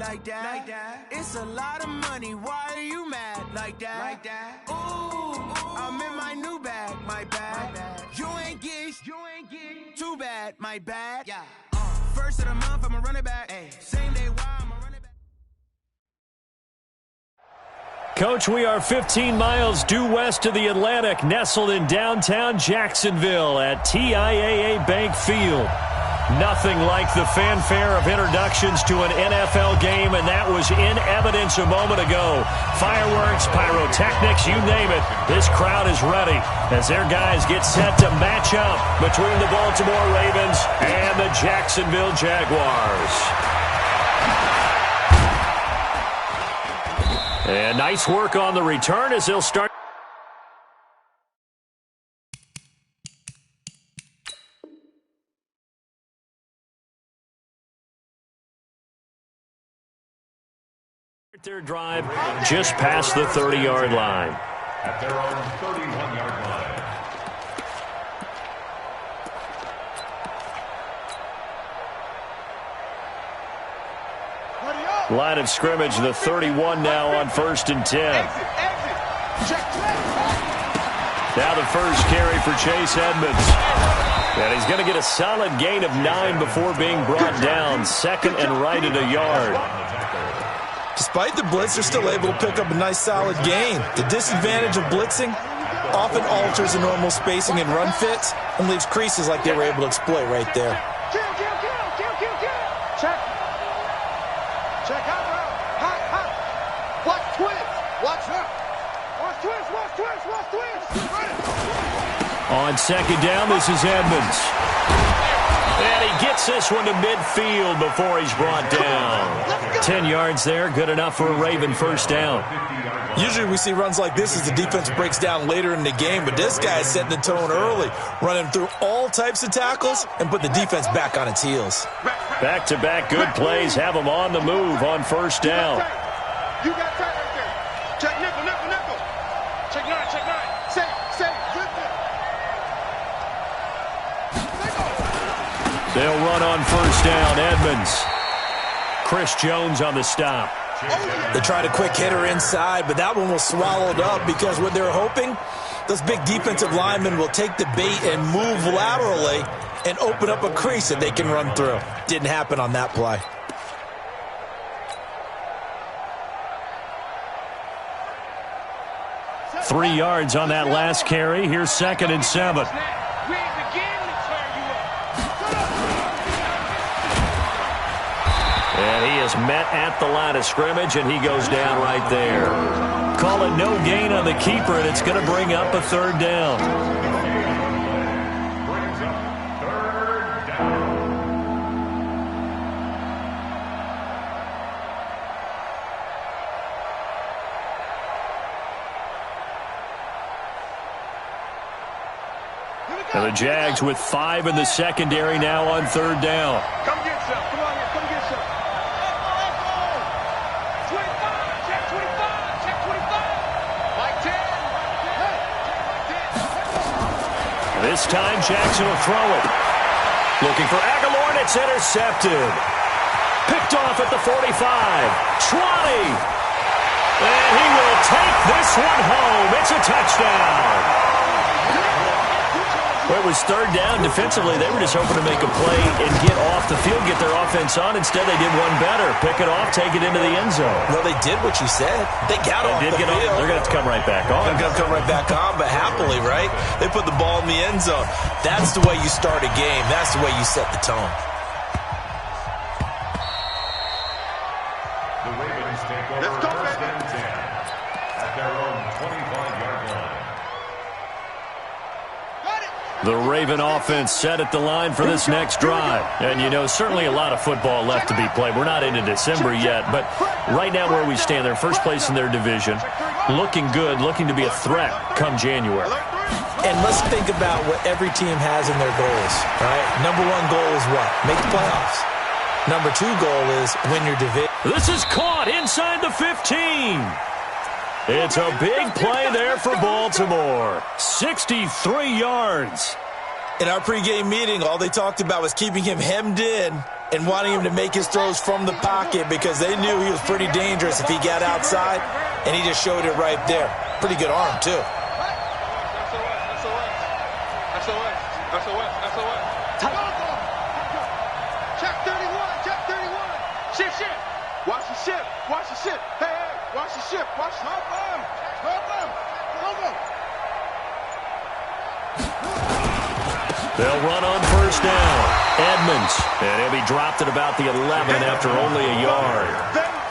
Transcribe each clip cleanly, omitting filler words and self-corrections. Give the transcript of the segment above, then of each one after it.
like that. It's a lot of money, why are you mad like that? Ooh, I'm in my new bag, my bad. You ain't get too bad, my bad. Yeah. First of the month, I'ma run it back. Same day, why I'ma run it back. Coach, we are 15 miles due west of the Atlantic, nestled in downtown Jacksonville at TIAA Bank Field. Nothing like the fanfare of introductions to an NFL game, and that was in evidence a moment ago. Fireworks, pyrotechnics, you name it. This crowd is ready as their guys get set to match up between the Baltimore Ravens and the Jacksonville Jaguars. And nice work on the return as they'll start. Their drive just past the 30-yard line. At their own 31-yard line. Line of scrimmage, the 31 now on 1st and 10. Now the first carry for Chase Edmonds. And he's going to get a solid gain of 9 before being brought down. Second and right at a yard. Despite the blitz, they're still able to pick up a nice solid gain. The disadvantage of blitzing often alters the normal spacing and run fits and leaves creases like they were able to exploit right there. Check out route. Hot. Watch twist. Watch out. Watch twist. On second down, this is Edmonds. And he gets this one to midfield before he's brought down. 10 yards there, good enough for a Raven first down. Usually we see runs like this as the defense breaks down later in the game, but this guy is setting the tone early, running through all types of tackles and put the defense back on its heels. Back-to-back good plays have them on the move on first down. You got tight right there. Check nickel. Check nine. Say good. They'll run on first down, Edmonds. Chris Jones on the stop. They tried a quick hitter inside, but that one was swallowed up because what they're hoping, those big defensive linemen will take the bait and move laterally and open up a crease that they can run through. Didn't happen on that play. Three yards on that last carry. Here's 2nd and 7. And he is met at the line of scrimmage, and he goes down right there. Call it no gain on the keeper, and it's going to bring up a 3rd down. Brings up 3rd down. And the Jags with 5 in the secondary now on 3rd down. Come get some. Come on here. Come get some. 25. Check 25. Like 10. This time Jackson will throw it. Looking for Aguilar, and it's intercepted. Picked off at the 45. 20. And he will take this one home. It's a touchdown. Well, it was 3rd down. Defensively, they were just hoping to make a play and get off the field, get their offense on. Instead, they did one better. Pick it off, take it into the end zone. Well, they did what you said. They got off the field. They're going to have to come right back on. They're going to come right back on, but happily, right? They put the ball in the end zone. That's the way you start a game. That's the way you set the tone. The Ravens take over 1st and 10 at their own 25-yard line. The Raven offense set at the line for this next drive. And, you know, certainly a lot of football left to be played. We're not into December yet, but right now where we stand, they're first place in their division, looking good, looking to be a threat come January. And let's think about what every team has in their goals, right? Number 1 goal is what? Make the playoffs. Number 2 goal is win your division. This is caught inside the 15. It's a big play there for Baltimore. 63 yards. In our pregame meeting, all they talked about was keeping him hemmed in and wanting him to make his throws from the pocket because they knew he was pretty dangerous if he got outside, and he just showed it right there. Pretty good arm, too. Check 31, check 31. Shift. Watch the ship, watch the ship. Hey, watch the ship, watch the ship. They'll run on first down. Edmonds, and he'll be dropped at about the 11 after only a yard.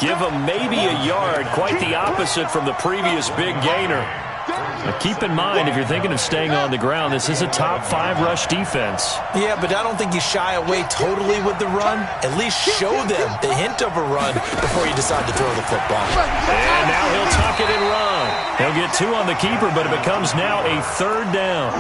Give him maybe a yard, quite the opposite from the previous big gainer. Now keep in mind, if you're thinking of staying on the ground, this is a top 5 rush defense. Yeah, but I don't think you shy away totally with the run. At least show them the hint of a run before you decide to throw the football. And now he'll tuck it and run. He'll get 2 on the keeper, but it becomes now a 3rd down.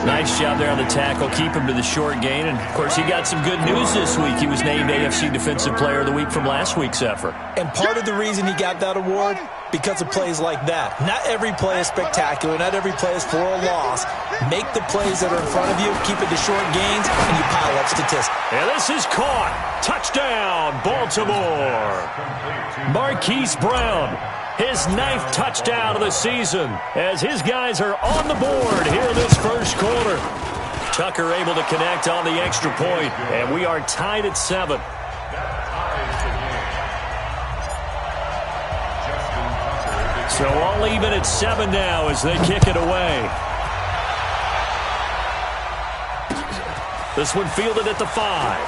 Nice job there on the tackle. Keep him to the short gain. And, of course, he got some good news this week. He was named AFC Defensive Player of the Week from last week's effort. And part of the reason he got that award, because of plays like that. Not every play is spectacular. Not every play is for a loss. Make the plays that are in front of you, keep it to short gains, and you pile up statistics. And this is caught. Touchdown, Baltimore. Marquise Brown, his 9th touchdown of the season, as his guys are on the board here this first quarter. Tucker able to connect on the extra point, and we are tied at 7. So all even at 7 now as they kick it away. This one fielded at the 5.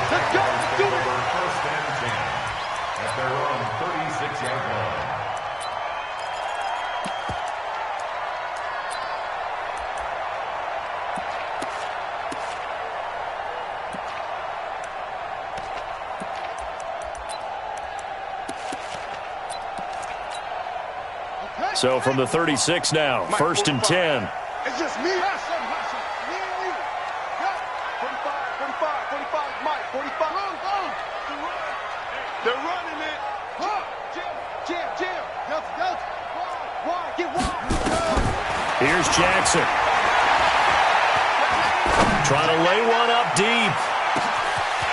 Let's go. Do it. First and 10 at their own 36-yard line. So from the 36 now, first and 10. It's just me. Me and you. 45, Mike, 45. They're running it. Jam. Wide, get wide. Here's Jackson. Trying to lay one up deep.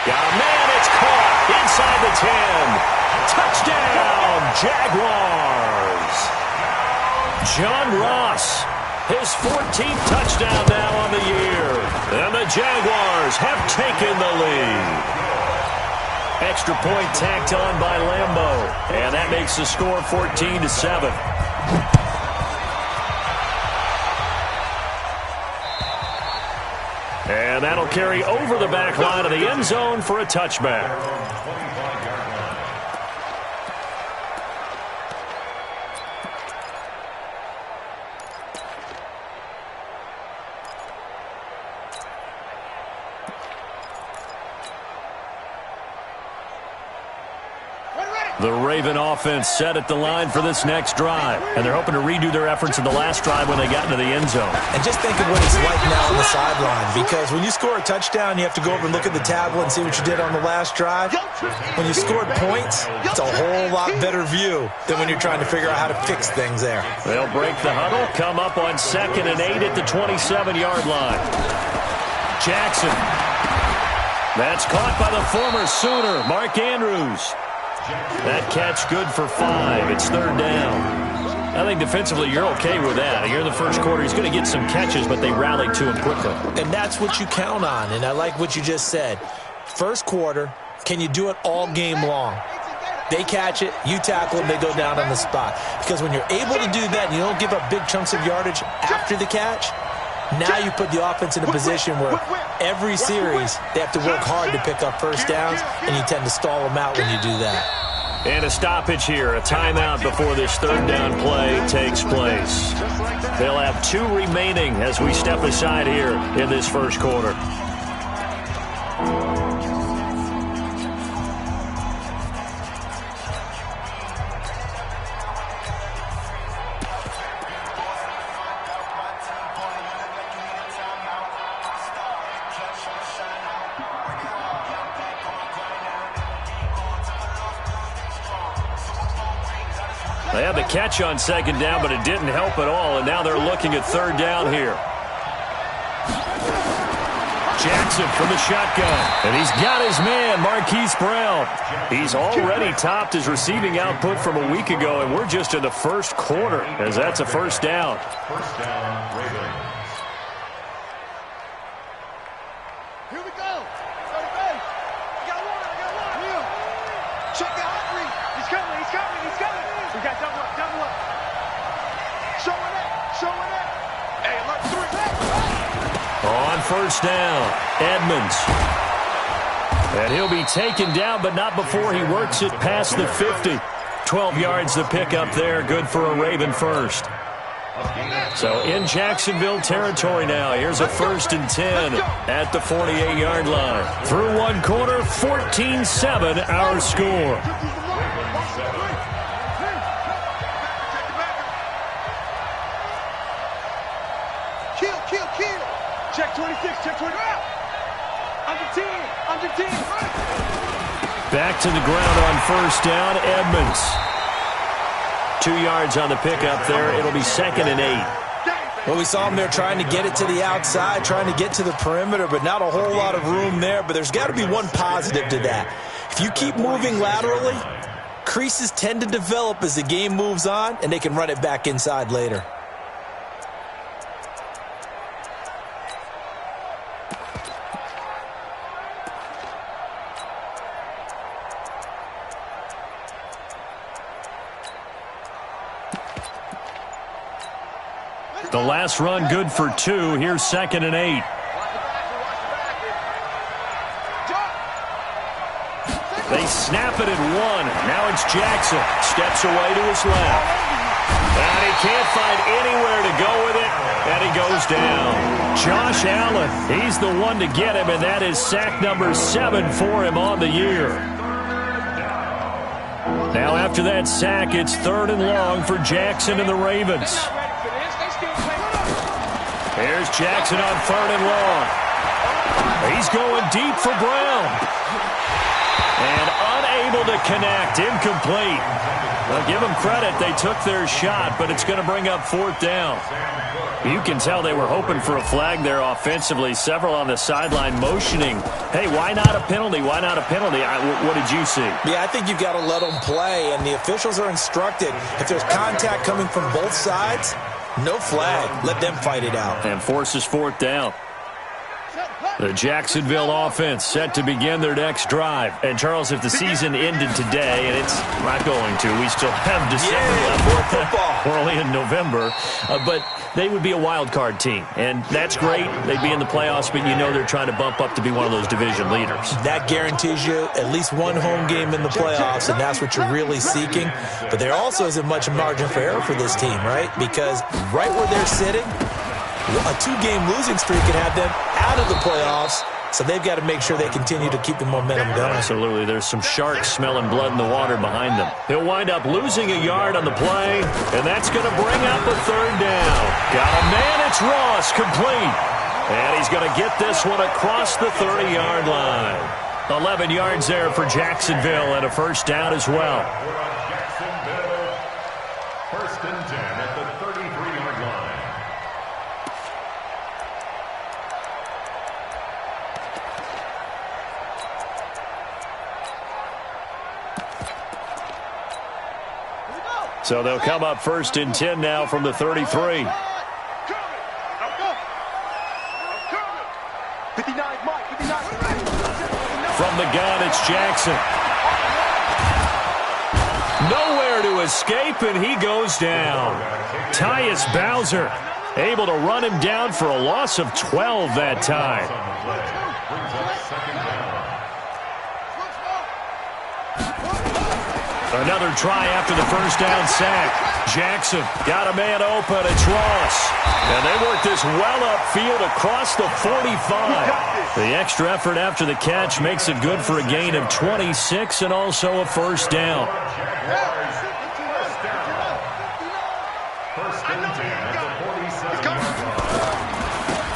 Got a man, it's caught inside the 10. Touchdown, Jaguars. John Ross, his 14th touchdown now on the year. And the Jaguars have taken the lead. Extra point tacked on by Lambeau. And that makes the score 14-7. And that'll carry over the back line of the end zone for a touchback. The Raven offense set at the line for this next drive. And they're hoping to redo their efforts in the last drive when they got into the end zone. And just think of what it's like now on the sideline. Because when you score a touchdown, you have to go over and look at the tablet and see what you did on the last drive. When you scored points, it's a whole lot better view than when you're trying to figure out how to fix things there. They'll break the huddle, come up on 2nd and 8 at the 27-yard line. Jackson. That's caught by the former Sooner, Mark Andrews. That catch good for 5. It's 3rd down. I think defensively you're okay with that. Here in the first quarter, he's going to get some catches, but they rallied to him quickly. And that's what you count on, and I like what you just said. First quarter, can you do it all game long? They catch it, you tackle them, they go down on the spot. Because when you're able to do that and you don't give up big chunks of yardage after the catch, now you put the offense in a position where every series they have to work hard to pick up first downs, and you tend to stall them out when you do that. And a stoppage here, a timeout before this 3rd down play takes place. They'll have 2 remaining as we step aside here in this first quarter. They had the catch on second down, but it didn't help at all, and now they're looking at third down here. Jackson from the shotgun, and he's got his man, Marquise Brown. He's already topped his receiving output from a week ago, and we're just in the first quarter, as that's a first down. First down, Ravens. Here we go. I got one. Check the hot read. He's coming. We got double up. Showing it. Hey, alert 3. On first down, Edmonds. And he'll be taken down, but not before he works it past the 50. 12 yards to pick up there, good for a Raven first. So in Jacksonville territory now. Here's a 1st and 10 at the 48-yard line. Through one quarter, 14-7 our score. Kill. Check 26, check 20. Under 10. Back to the ground on first down, Edmonds. 2 yards on the pickup there. It'll be 2nd and 8. Well, we saw him there trying to get it to the outside, trying to get to the perimeter, but not a whole lot of room there. But there's got to be one positive to that. If you keep moving laterally, creases tend to develop as the game moves on, and they can run it back inside later. The last run good for 2. Here's 2nd and 8. They snap it at 1. Now it's Jackson. Steps away to his left. And he can't find anywhere to go with it. And he goes down. Josh Allen, he's the one to get him, and that is sack number 7 for him on the year. Now after that sack, it's 3rd and long for Jackson and the Ravens. Here's Jackson on 3rd and long. He's going deep for Brown. And unable to connect. Incomplete. Well, give them credit. They took their shot, but it's going to bring up 4th down. You can tell they were hoping for a flag there offensively. Several on the sideline motioning. Hey, why not a penalty? Why not a penalty? What did you see? Yeah, I think you've got to let them play, and the officials are instructed. If there's contact coming from both sides, no flag. Let them fight it out. And forces 4th down. The Jacksonville offense set to begin their next drive. And, Charles, if the season ended today, and it's not going to, we still have December left. More football. We're only in November. But they would be a wild card team. And that's great. They'd be in the playoffs, but you know they're trying to bump up to be one of those division leaders. That guarantees you at least one home game in the playoffs, and that's what you're really seeking. But there also isn't much margin for error for this team, right? Because right where they're sitting, a 2-game losing streak could have them out of the playoffs, so they've got to make sure they continue to keep the momentum going. Absolutely. There's some sharks smelling blood in the water behind them. He'll wind up losing a yard on the play, and that's going to bring up a 3rd down. Got a man, it's Ross, complete. And he's going to get this one across the 30-yard line. 11 yards there for Jacksonville, and a 1st down as well. Jacksonville, 1st and 10 at the 33-yard line. So they'll come up 1st and 10 now from the 33. From the gun, it's Jackson. Nowhere to escape, and he goes down. Tyus Bowser able to run him down for a loss of 12 that time. Another try after the 1st down sack. Jackson got a man open. It's Ross. And they work this well upfield across the 45. The extra effort after the catch makes it good for a gain of 26 and also a 1st down.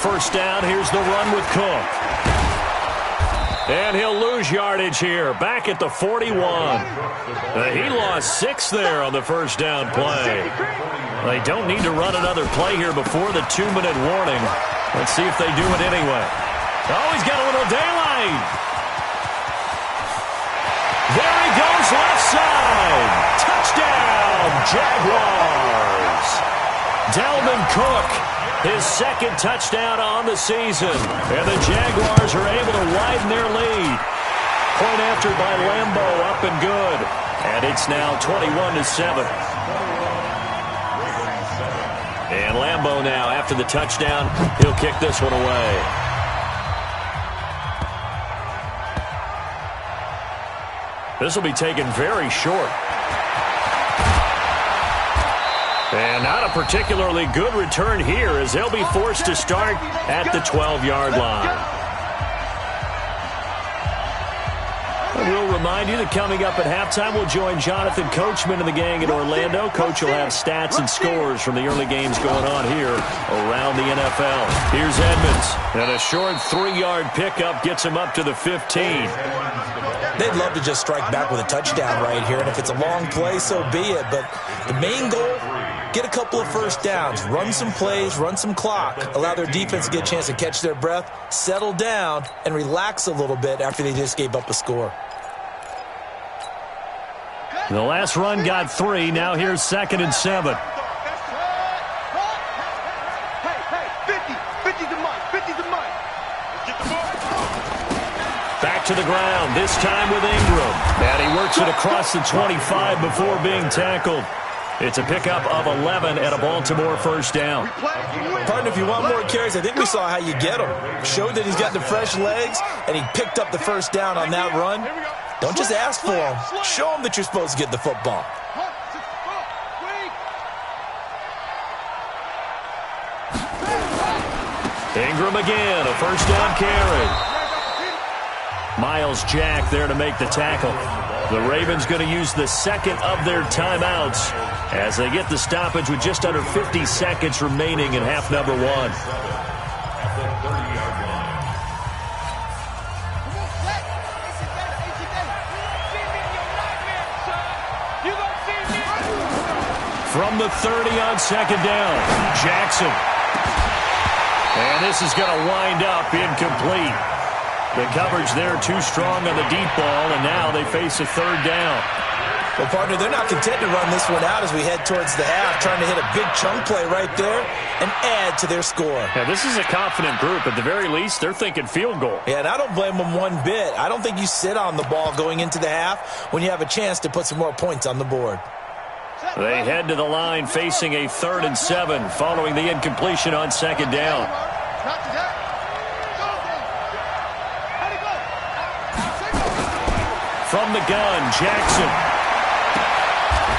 First down, here's the run with Cook. And he'll lose yardage here, back at the 41. He lost 6 there on the first down play. They don't need to run another play here before the 2-minute warning. Let's see if they do it anyway. Oh, he's got a little daylight. There he goes, left side. Touchdown, Jaguars. Dalvin Cook, his second touchdown on the season. And the Jaguars are able to widen their lead. Point after by Lambo, up and good. And it's now 21-7. And Lambo now, after the touchdown, he'll kick this one away. This will be taken very short. And not a particularly good return here as they'll be forced to start at the 12-yard line. We'll remind you that coming up at halftime, we'll join Jonathan Coachman and the gang in Orlando. Coach will have stats and scores from the early games going on here around the NFL. Here's Edmonds, and a short 3-yard pickup gets him up to the 15. They'd love to just strike back with a touchdown right here, and if it's a long play, so be it. But the main goal, get a couple of first downs, run some plays, run some clock, allow their defense to get a chance to catch their breath, settle down, and relax a little bit after they just gave up a score. The last run got 3. Now here's 2nd and 7. Back to the ground, this time with Ingram. And he works it across the 25 before being tackled. It's a pickup of 11 and a Baltimore first down. Partner, if you want more carries, I think we saw how you get him. Showed that he's got the fresh legs, and he picked up the first down on that run. Don't just ask for him. Show him that you're supposed to get the football. Ingram again, a first down carry. Miles Jack there to make the tackle. The Ravens going to use the second of their timeouts as they get the stoppage with just under 50 seconds remaining in half number 1. From the 30 on second down, Jackson. And this is going to wind up incomplete. The coverage there too strong on the deep ball, and now they face a third down. Well, partner, they're not content to run this one out as we head towards the half, trying to hit a big chunk play right there and add to their score. Yeah, this is a confident group. At the very least, they're thinking field goal. Yeah, and I don't blame them one bit. I don't think you sit on the ball going into the half when you have a chance to put some more points on the board. They head to the line facing a 3rd and 7 following the incompletion on second down. From the gun, Jackson.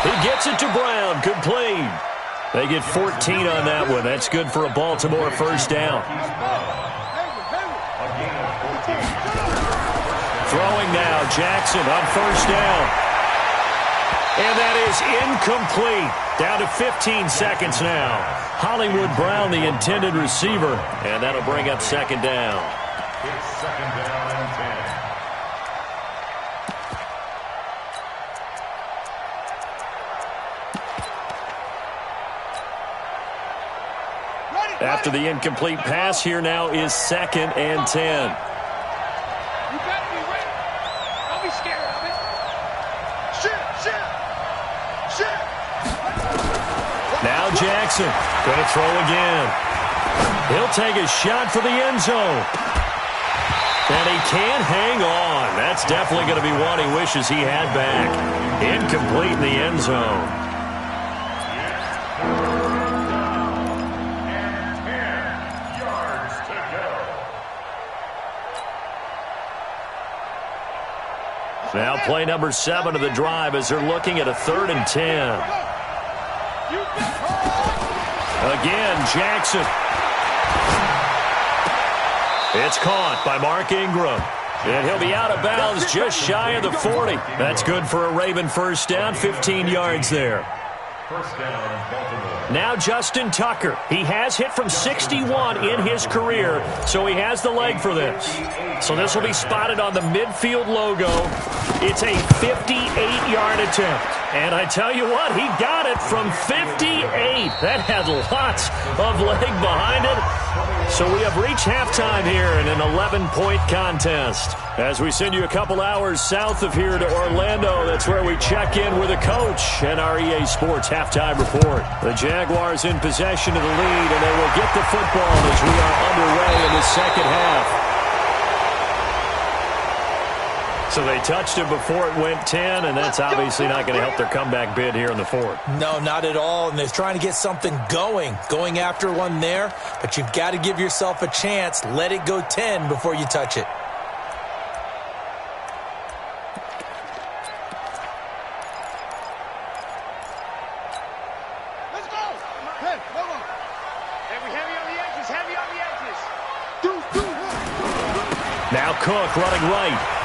He gets it to Brown, complete. They get 14 on that one. That's good for a Baltimore first down. Throwing now, Jackson on first down. And that is incomplete. Down to 15 seconds now. Hollywood Brown, the intended receiver. And that'll bring up second down. It's second down and 10. After the incomplete pass, here now is 2nd and 10. You better be ready. Don't be scared of it. Now Jackson going to throw again. He'll take a shot for the end zone. And he can't hang on. That's definitely going to be one he wishes he had back. Incomplete in the end zone. And 10 yards to go. Now play number 7 of the drive as they're looking at a 3rd and 10. Again, Jackson. It's caught by Mark Ingram. And he'll be out of bounds just shy of the 40. That's good for a Raven first down, 15 yards there. First down, Baltimore. Now Justin Tucker. He has hit from 61 in his career, so he has the leg for this. So this will be spotted on the midfield logo. It's a 58-yard attempt. And I tell you what, he got it from 58. That had lots of leg behind it. So we have reached halftime here in an 11-point contest. As we send you a couple hours south of here to Orlando, that's where we check in with a coach and our EA Sports halftime report. The Jaguars in possession of the lead, and they will get the football as we are underway in the second half. So they touched it before it went 10, and that's obviously not going to help their comeback bid here in the fourth. No, not at all, and they're trying to get something going after one there, but you've got to give yourself a chance. Let it go 10 before you touch it. Let's go! Hey, hold on. Hey, heavy on the edges, heavy on the edges. Now Cook running right.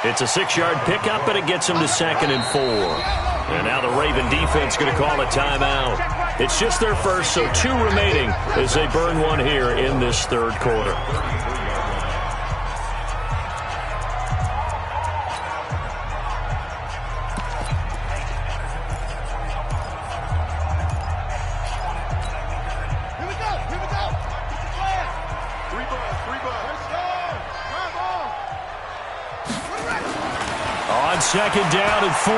It's a 6-yard pickup, and it gets him to 2nd and 4. And now the Raven defense going to call a timeout. It's just their first, so 2 remaining as they burn one here in this third quarter. Second down and 4.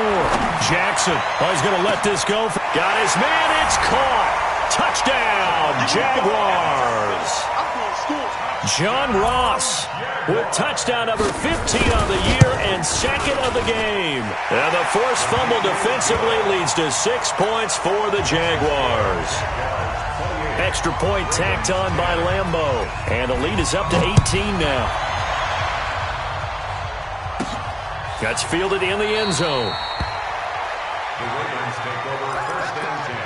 Jackson, he's going to let this go. Got his man. It's caught. Touchdown, Jaguars. John Ross with touchdown number 15 on the year and 2nd of the game. And the forced fumble defensively leads to 6 points for the Jaguars. Extra point tacked on by Lambo. And the lead is up to 18 now. That's fielded in the end zone. The Ravens take over 1st and 10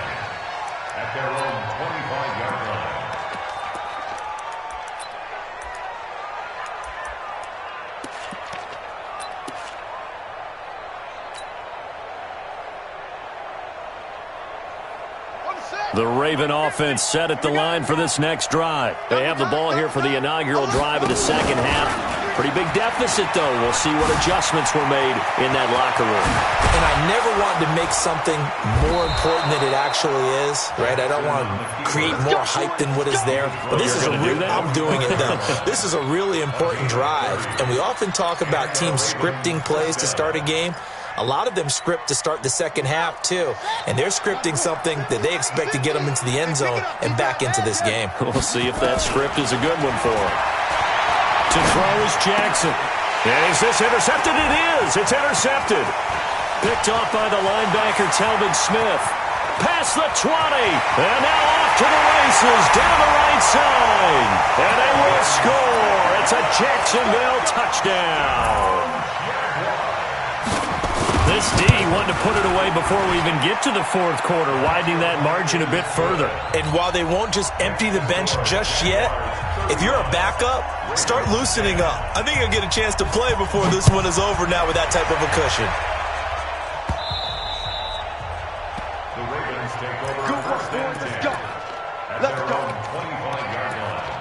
at their own 25-yard line. The Raven offense set at the line for this next drive. They have the ball here for the inaugural drive of the second half. Pretty big deficit, though. We'll see what adjustments were made in that locker room. And I never wanted to make something more important than it actually is, right? I don't want to create more hype than what is there. But this is I'm doing it, though. This is a really important drive. And we often talk about teams scripting plays to start a game. A lot of them script to start the second half, too. And they're scripting something that they expect to get them into the end zone and back into this game. We'll see if that script is a good one for them. To throw is Jackson. And is this intercepted? It is. It's intercepted. Picked off by the linebacker, Telvin Smith. Past the 20. And now off to the races down the right side. And they will score. It's a Jacksonville touchdown. This D wanted to put it away before we even get to the fourth quarter, widening that margin a bit further. And while they won't just empty the bench just yet, if you're a backup, start loosening up. I think you'll get a chance to play before this one is over now with that type of a cushion. The Ravens take over 1st and 10 at their own 25-yard line.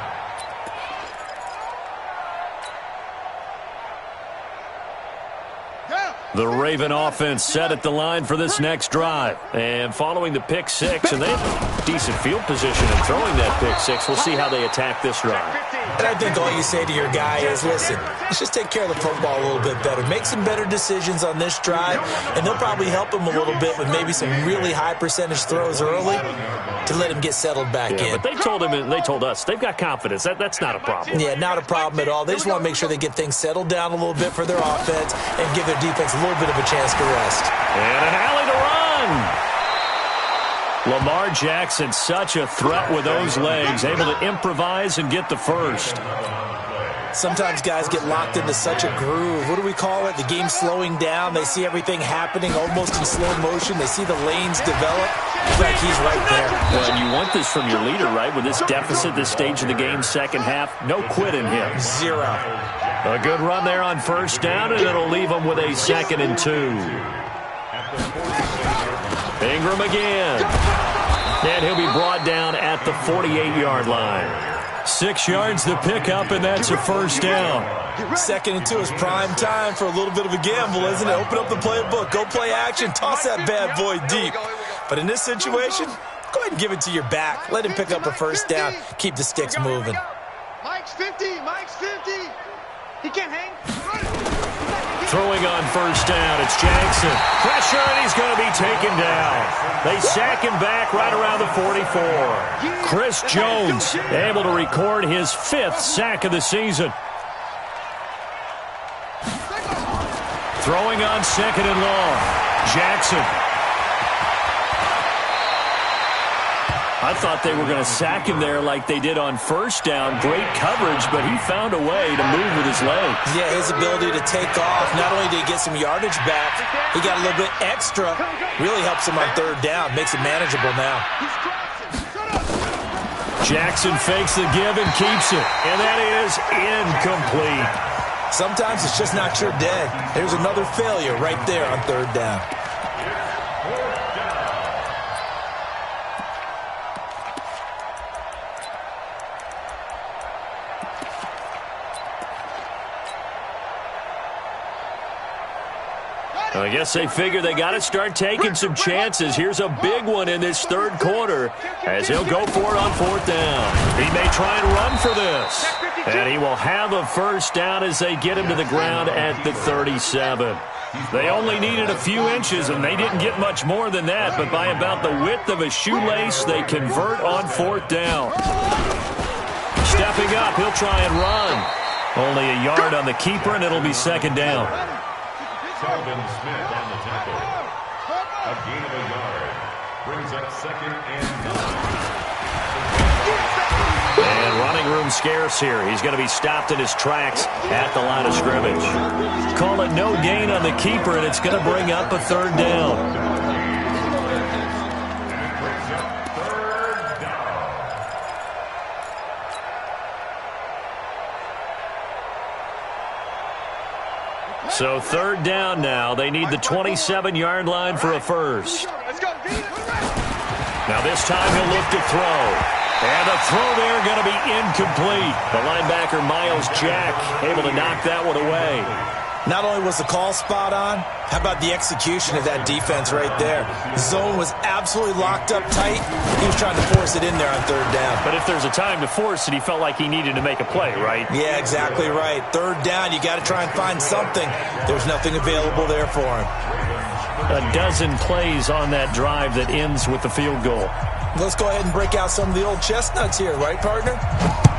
The Raven offense set at the line for this next drive. And following the pick 6, and they have decent field position in throwing that pick 6. We'll see how they attack this drive. And I think all you say to your guy is, listen, let's just take care of the football a little bit better. Make some better decisions on this drive, and they'll probably help him a little bit with maybe some really high percentage throws early to let him get settled back in. But they told him, and they told us, they've got confidence. That's not a problem. Yeah, not a problem at all. They just want to make sure they get things settled down a little bit for their offense and give their defense a little bit of a chance to rest. And an alley to run. Lamar Jackson, such a threat with those legs, able to improvise and get the first. Sometimes guys get locked into such a groove. What do we call it? The game slowing down. They see everything happening almost in slow motion. They see the lanes develop. It's like he's right there. Well, and you want this from your leader, right? With this deficit, this stage of the game, second half, no quit in him. 0. A good run there on first down, and it'll leave them with a 2nd and 2. Ingram again. And he'll be brought down at the 48-yard line. 6 yards to pick up, and that's a first down. 2nd and 2 is prime time for a little bit of a gamble, isn't it? Open up the playbook, go play action, toss that bad boy deep. But in this situation, go ahead and give it to your back. Let him pick up a first down. Keep the sticks moving. Mike's 50. Mike's 50. He can't hang. Throwing on first down, it's Jackson. Pressure, and he's going to be taken down. They sack him back right around the 44. Chris Jones able to record his 5th sack of the season. Throwing on 2nd and long. Jackson. I thought they were going to sack him there like they did on first down. Great coverage, but he found a way to move with his legs. Yeah, his ability to take off. Not only did he get some yardage back, he got a little bit extra. Really helps him on 3rd down. Makes it manageable now. Jackson fakes the give and keeps it. And that is incomplete. Sometimes it's just not your day. There's another failure right there on 3rd down. I guess they figure they got to start taking some chances. Here's a big one in this 3rd quarter as he'll go for it on 4th down. He may try and run for this. And he will have a first down as they get him to the ground at the 37. They only needed a few inches, and they didn't get much more than that. But by about the width of a shoelace, they convert on 4th down. Stepping up, he'll try and run. Only a yard on the keeper, and it'll be 2nd down. Calvin Smith on the tackle. A gain of a yard. Brings up 2nd and 9. And running room scarce here. He's going to be stopped in his tracks at the line of scrimmage. Call it no gain on the keeper, and it's going to bring up a 3rd down. So 3rd down now. They need the 27-yard line for a first. Now this time he'll look to throw. And the throw there going to be incomplete. The linebacker, Miles Jack, able to knock that one away. Not only was the call spot on, how about the execution of that defense right there? The zone was absolutely locked up tight. He was trying to force it in there on 3rd down. But if there's a time to force it, he felt like he needed to make a play, right? Yeah, exactly right. 3rd down, you got to try and find something. There's nothing available there for him. A dozen plays on that drive that ends with the field goal. Let's go ahead and break out some of the old chestnuts here, right, partner?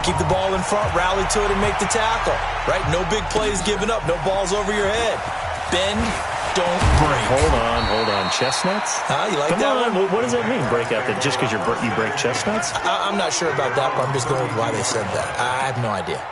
Keep the ball in front, rally to it, and make the tackle, right? No big plays given up, no balls over your head. Bend, don't break. Hold on. Chestnuts? You like Come that on. one? What does that mean, break out? That just because you break chestnuts? I'm not sure about that, but I'm just going with why they said that. I have no idea.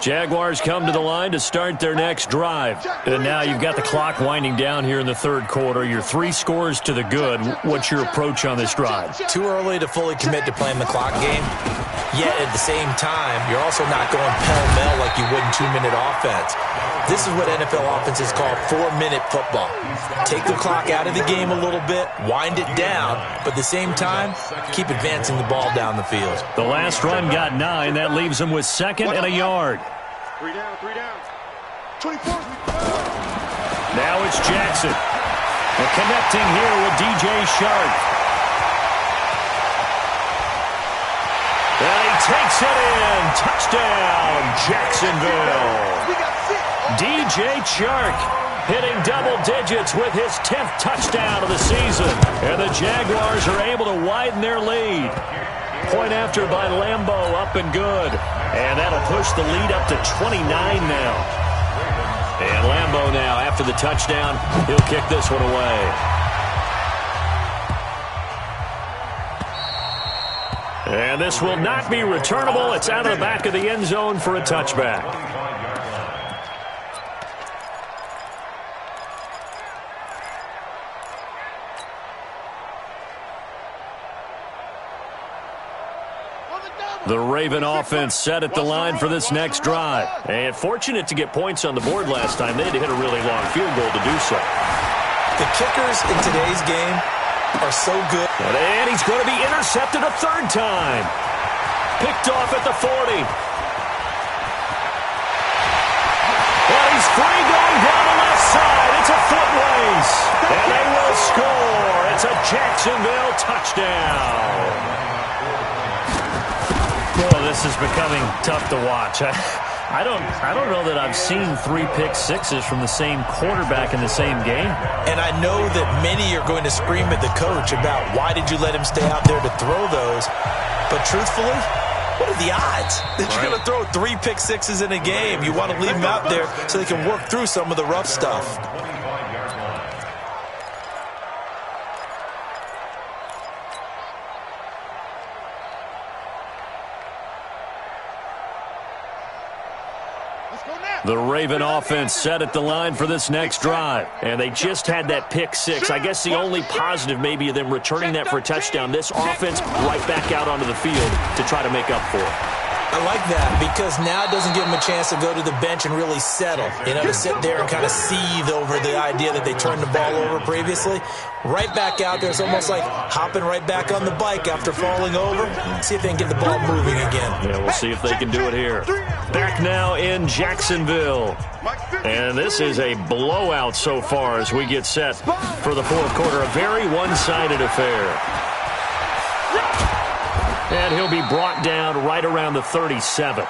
Jaguars come to the line to start their next drive. And now you've got the clock winding down here in the 3rd quarter. You're 3 scores to the good. What's your approach on this drive? Too early to fully commit to playing the clock game. Yet at the same time, you're also not going pell-mell like you would in 2-minute offense. This is what NFL offenses call 4-minute football. Take the clock out of the game a little bit, wind it down, but at the same time, keep advancing the ball down the field. The last run got 9. That leaves them with 2nd and a yard. 3 down. 24. Now it's Jackson. And connecting here with DJ Shark. And he takes it in. Touchdown, Jacksonville. DJ Chark hitting double digits with his 10th touchdown of the season. And the Jaguars are able to widen their lead. Point after by Lambeau, up and good. And that'll push the lead up to 29 now. And Lambeau now, after the touchdown, he'll kick this one away. And this will not be returnable. It's out of the back of the end zone for a touchback. The Raven offense set at the line for this next drive. And fortunate to get points on the board last time. They had to hit a really long field goal to do so. The kickers in today's game are so good. And he's going to be intercepted a third time. Picked off at the 40. And he's free going down the left side. It's a foot race. And they will score. It's a Jacksonville touchdown. Boy, this is becoming tough to watch. I don't know that I've seen 3 pick sixes from the same quarterback in the same game. And I know that many are going to scream at the coach about why did you let him stay out there to throw those. But truthfully, what are the odds that you're going to throw 3 pick sixes in a game? You want to leave them out there so they can work through some of the rough stuff. The Raven offense set at the line for this next drive. And they just had that pick 6. I guess the only positive maybe of them returning that for a touchdown. This offense right back out onto the field to try to make up for it. I like that because now it doesn't give them a chance to go to the bench and really settle. You know, to sit there and kind of seethe over the idea that they turned the ball over previously. Right back out there. It's almost like hopping right back on the bike after falling over. See if they can get the ball moving again. Yeah, we'll see if they can do it here. Back now in Jacksonville. And this is a blowout so far as we get set for the fourth quarter. A very one-sided affair. And he'll be brought down right around the 37.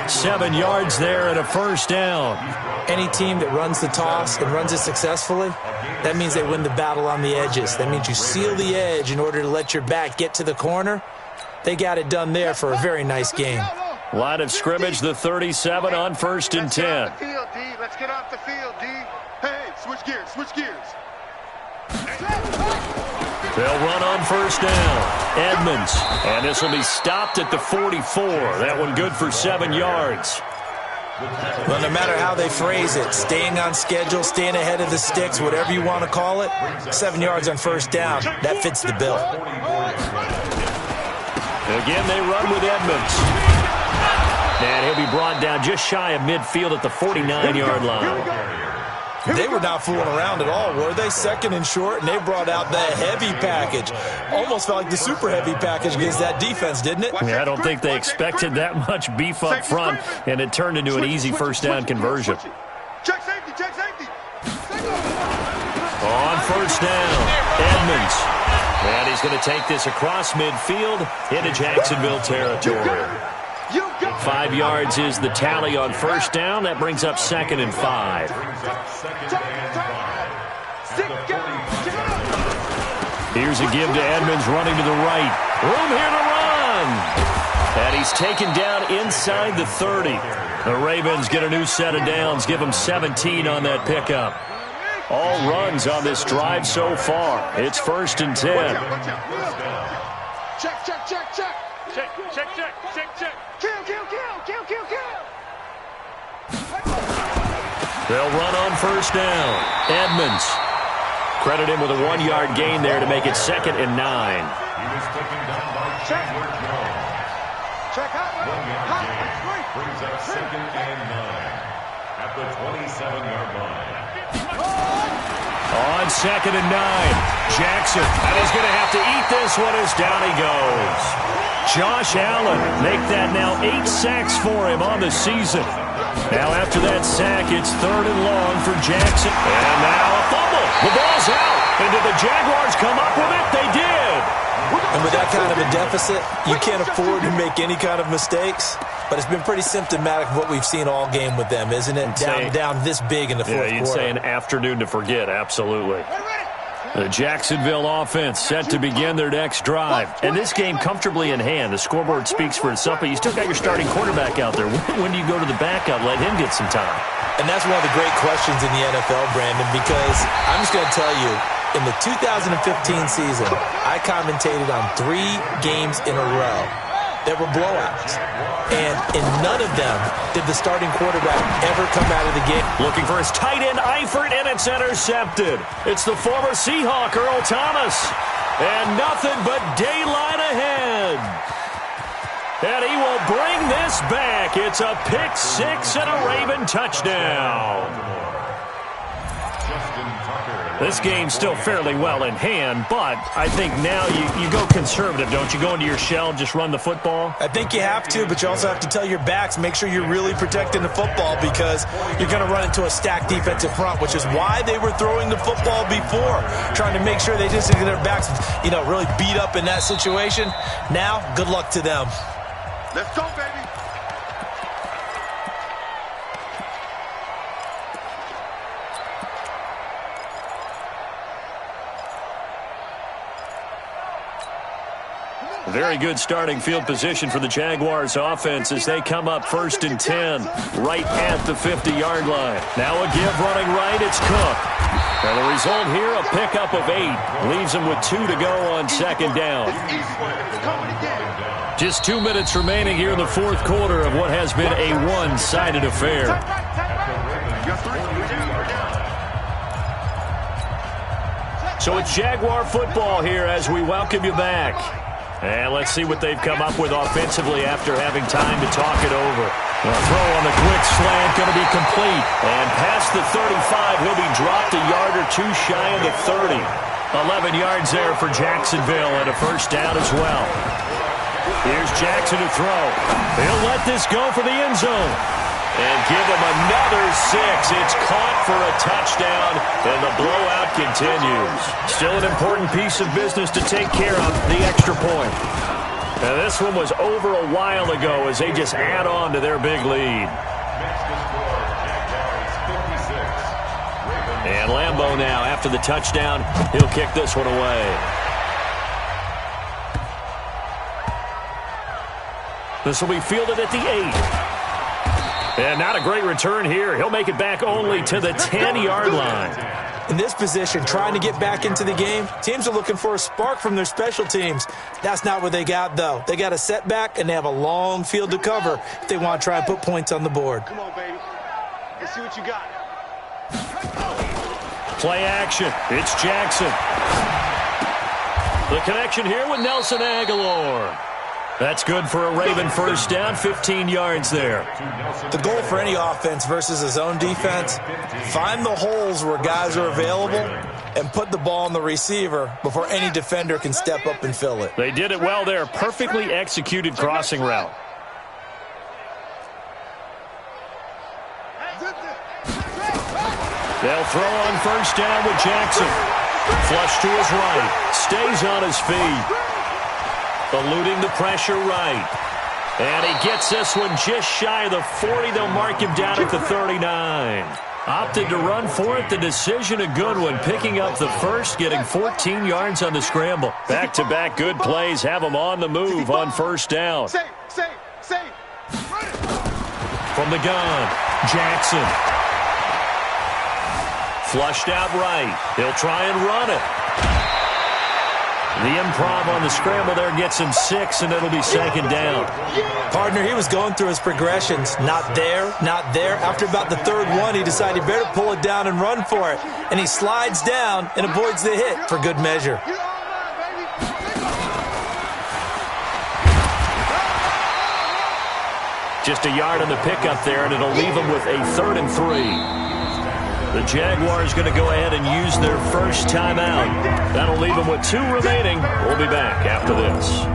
7 yards there and a first down. Any team that runs the toss and runs it successfully, that means they win the battle on the edges. That means you seal the edge in order to let your back get to the corner. They got it done there for a very nice game. Line of scrimmage, the 37 on 1st and 10. Let's get off the field, D. Hey, switch gears, switch gears. They'll run on 1st down. Edmonds. And this will be stopped at the 44. That one good for 7 yards. Well, no matter how they phrase it, staying on schedule, staying ahead of the sticks, whatever you want to call it, 7 yards on 1st down, that fits the bill. Again, they run with Edmonds. And he'll be brought down just shy of midfield at the 49-yard line. They were not fooling around at all, were they? 2nd and short, and they brought out the heavy package. Almost felt like the super heavy package against that defense, didn't it? Yeah, I don't think they expected that much beef up front, and it turned into an easy 1st down conversion. Check safety, check safety. On 1st down, Edmonds. And he's going to take this across midfield into Jacksonville territory. 5 yards is the tally on 1st down. That brings up 2nd and 5. Here's a give to Edmonds running to the right. Room here to run. And he's taken down inside the 30. The Ravens get a new set of downs. Give them 17 on that pickup. All runs on this drive so far. It's 1st and 10. Check, check, check, check. Check, check, check, check, check. Kill, kill, kill, kill, kill, kill. They'll run on 1st down. Edmonds. Credit him with a 1-yard gain there to make it 2nd and 9. He was taken down by Chandler Jones. Check out. 1 yard gain brings up 2nd and 9 at the 27-yard line. On 2nd and 9, Jackson. And he's going to have to eat this one as down he goes. Josh Allen make that now 8 sacks for him on the season. Now after that sack, it's 3rd and long for Jackson. And now a fumble. The ball's out. And did the Jaguars come up with it? They did. And with that kind of a deficit, you can't afford to make any kind of mistakes. But it's been pretty symptomatic of what we've seen all game with them, isn't it? Down this big in the fourth quarter. Yeah, you'd say an afternoon to forget, absolutely. The Jacksonville offense set to begin their next drive. And this game comfortably in hand. The scoreboard speaks for itself, but you still got your starting quarterback out there. When do you go to the backup, let him get some time? And that's one of the great questions in the NFL, Brandon, because I'm just going to tell you, in the 2015 season, I commentated on 3 games in a row that were blowouts. And in none of them did the starting quarterback ever come out of the game. Looking for his tight end, Eifert, and it's intercepted. It's the former Seahawk, Earl Thomas. And nothing but daylight ahead. And he will bring this back. It's a pick six and a Raven touchdown. This game's still fairly well in hand, but I think now you go conservative, don't you? Go into your shell and just run the football? I think you have to, but you also have to tell your backs, make sure you're really protecting the football because you're going to run into a stacked defensive front, which is why they were throwing the football before, trying to make sure they just get their backs, really beat up in that situation. Now, good luck to them. Let's go, baby. Very good starting field position for the Jaguars offense as they come up 1st and 10 right at the 50-yard line. Now a give running right, it's Cook. And the result here, a pickup of 8. Leaves him with 2 to go on 2nd down. Just 2 minutes remaining here in the 4th quarter of what has been a one-sided affair. So it's Jaguar football here as we welcome you back. And let's see what they've come up with offensively after having time to talk it over. A throw on the quick slant, going to be complete. And past the 35, he'll be dropped a yard or 2 shy of the 30. 11 yards there for Jacksonville and a 1st down as well. Here's Jackson to throw. He'll let this go for the end zone. And give him another 6. It's caught for a touchdown, and the blowout continues. Still an important piece of business to take care of, the extra point. Now this one was over a while ago as they just add on to their big lead. And Lambeau now, after the touchdown, he'll kick this one away. This will be fielded at the 8. And not a great return here. He'll make it back only to the 10-yard line. In this position, trying to get back into the game, teams are looking for a spark from their special teams. That's not what they got, though. They got a setback, and they have a long field to cover if they want to try and put points on the board. Come on, baby. Let's see what you got. Play action. It's Jackson. The connection here with Nelson Aguilar. That's good for a Raven 1st down, 15 yards there. The goal for any offense versus a zone defense, find the holes where guys are available and put the ball on the receiver before any defender can step up and fill it. They did it well there. Perfectly executed crossing route. They'll throw on 1st down with Jackson. Flush to his right. Stays on his feet. Eluding the pressure right. And he gets this one just shy of the 40. They'll mark him down at the 39. Opted to run for it. The decision a good one. Picking up the 1st, getting 14 yards on the scramble. Back-to-back good plays have him on the move on 1st down. From the gun, Jackson. Flushed out right. He'll try and run it. The improv on the scramble there gets him 6, and it'll be 2nd down. Partner, he was going through his progressions. Not there, not there. After about the 3rd one, he decided he better pull it down and run for it. And he slides down and avoids the hit for good measure. Just a yard on the pickup there, and it'll leave him with a 3rd and 3. The Jaguars going to go ahead and use their 1st timeout. That'll leave them with 2 remaining. We'll be back after this.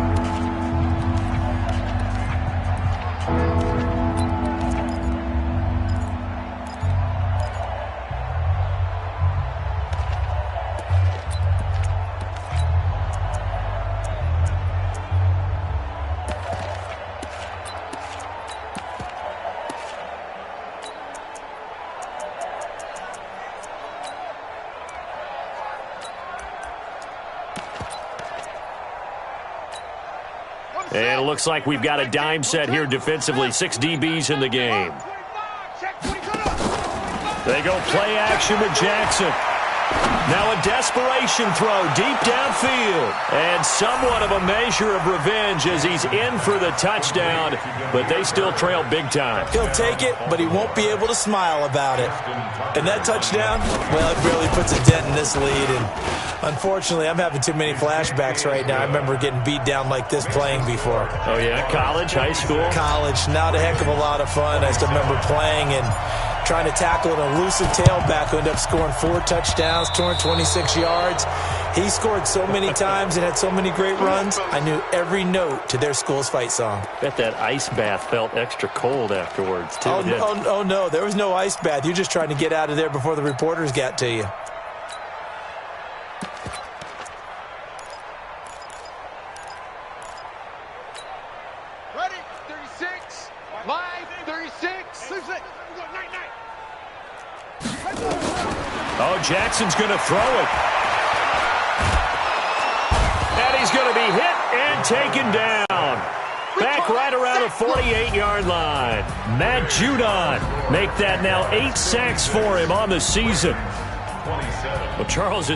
And it looks like we've got a dime set here defensively. 6 DBs in the game. They go play action with Jackson. Now a desperation throw deep downfield. And somewhat of a measure of revenge as he's in for the touchdown, but they still trail big time. He'll take it, but he won't be able to smile about it. And that touchdown, well, it barely puts a dent in this lead. And unfortunately, I'm having too many flashbacks right now. I remember getting beat down like this playing before. Oh, yeah? College, high school? College, not a heck of a lot of fun. I still remember playing and trying to tackle an elusive tailback who ended up scoring 4 touchdowns, 226 yards. He scored so many times and had so many great runs, I knew every note to their school's fight song. Bet that ice bath felt extra cold afterwards, too. Oh, no, there was no ice bath. You're just trying to get out of there before the reporters got to you. Ready? 36. Live. 36. Lose it. Oh, Jackson's going to throw it. And he's going to be hit and taken down. Back right around the 48-yard line. Matt Judon make that now 8 sacks for him on the season. Well, Charles,